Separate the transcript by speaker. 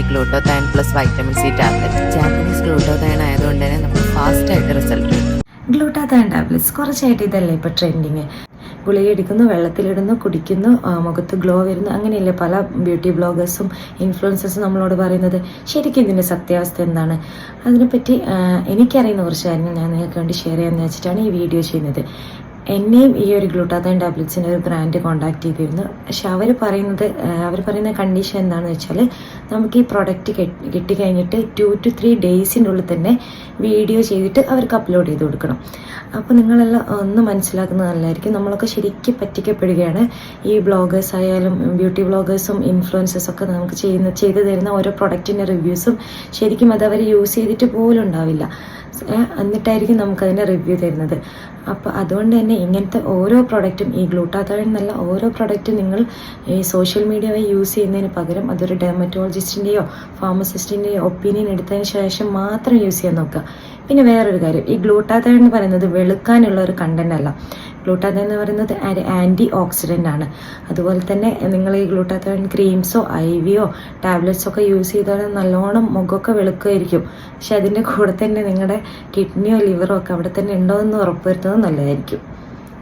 Speaker 1: ഗ്ലൂട്ടോതൈൻ plus vitamin C tablet. Japanese glutathione ആയതുകൊണ്ട് തന്നെ നമുക്ക് ഫാസ്റ്റായിട്ട് റിസൾട്ട് കിട്ടും.
Speaker 2: ഗ്ലൂട്ടാതൈൻ ടാബ്ലറ്റ്സ് കുറച്ചായിട്ട് ഇതല്ലേ ഇപ്പോൾ ട്രെൻഡിങ്. ഗുളിക എടുക്കുന്നു, വെള്ളത്തിലിടുന്നു, കുടിക്കുന്നു, മുഖത്ത് ഗ്ലോ വരുന്നു, അങ്ങനെയല്ലേ പല ബ്യൂട്ടി ബ്ലോഗേഴ്സും ഇൻഫ്ലുവൻസേഴ്സും നമ്മളോട് പറയുന്നത്. ശരിക്കും ഇതിൻ്റെ സത്യാവസ്ഥ എന്താണ്? അതിനെപ്പറ്റി എനിക്കറിയുന്ന കുറച്ച് കാര്യങ്ങൾ ഞാൻ നിങ്ങൾക്ക് വേണ്ടി ഷെയർ ചെയ്യാമെന്ന് വെച്ചിട്ടാണ് ഈ വീഡിയോ ചെയ്യുന്നത്. എന്നെയും ഈ ഒരു ഗ്ലൂട്ടാതൈൻ ടാബ്ലറ്റ്സിൻ്റെ ഒരു ബ്രാൻഡ് കോൺടാക്ട് ചെയ്തിരുന്നു. പക്ഷെ അവർ പറയുന്ന കണ്ടീഷൻ എന്താണെന്ന് വെച്ചാൽ നമുക്ക് ഈ പ്രൊഡക്റ്റ് കിട്ടിക്കഴിഞ്ഞിട്ട് 2 to 3 ഡേയ്സിൻ്റെ ഉള്ളിൽ തന്നെ വീഡിയോ ചെയ്തിട്ട് അവർക്ക് അപ്ലോഡ് ചെയ്ത് കൊടുക്കണം. അപ്പോൾ നിങ്ങളെല്ലാം ഒന്ന് മനസ്സിലാക്കുന്നത് നല്ലതായിരിക്കും. നമ്മളൊക്കെ ശരിക്കും പറ്റിക്കപ്പെടുകയാണ്. ഈ ബ്ലോഗേഴ്സ് ആയാലും ബ്യൂട്ടി ബ്ലോഗേഴ്സും ഇൻഫ്ലുവൻസേഴ്സും ഒക്കെ നമുക്ക് ചെയ്തു തരുന്ന ഓരോ പ്രൊഡക്റ്റിൻ്റെ റിവ്യൂസും ശരിക്കും അത് അവർ യൂസ് ചെയ്തിട്ട് പോലും ഉണ്ടാവില്ല. എന്നിട്ടായിരിക്കും നമുക്കതിൻ്റെ റിവ്യൂ തരുന്നത്. അപ്പോൾ അതുകൊണ്ട് തന്നെ ഇങ്ങനത്തെ ഓരോ പ്രൊഡക്റ്റും, ഈ ഗ്ലൂട്ടാതൈൻ എന്നല്ല ഓരോ പ്രൊഡക്റ്റും നിങ്ങൾ ഈ സോഷ്യൽ മീഡിയ വഴി യൂസ് ചെയ്യുന്നതിന് പകരം അതൊരു ഡെർമറ്റോളജിസ്റ്റിൻ്റെയോ ഫാർമസിസ്റ്റിൻ്റെയോ ഒപ്പീനിയൻ എടുത്തതിന് ശേഷം മാത്രം യൂസ് ചെയ്യാൻ നോക്കുക. പിന്നെ വേറൊരു കാര്യം, ഈ ഗ്ലൂട്ടാതൈൻ എന്ന് പറയുന്നത് വെളുക്കാനുള്ള ഒരു കണ്ടന്റ് അല്ല. ഗ്ലൂട്ടാതൈൻ എന്ന് പറയുന്നത് ആൻറ്റി ഓക്സിഡൻ്റ് ആണ്. അതുപോലെ തന്നെ നിങ്ങൾ ഈ ഗ്ലൂട്ടാതൈൻ ക്രീംസോ IV ടാബ്ലറ്റ്സോ ഒക്കെ യൂസ് ചെയ്താൽ നല്ലോണം മുഖമൊക്കെ വെളുക്കുമായിരിക്കും. പക്ഷെ അതിൻ്റെ കൂടെ തന്നെ നിങ്ങളുടെ കിഡ്നിയോ ലിവറോ ഒക്കെ അവിടെ തന്നെ ഉണ്ടോ എന്ന് ഉറപ്പുവരുത്തുന്നത് നല്ലതായിരിക്കും.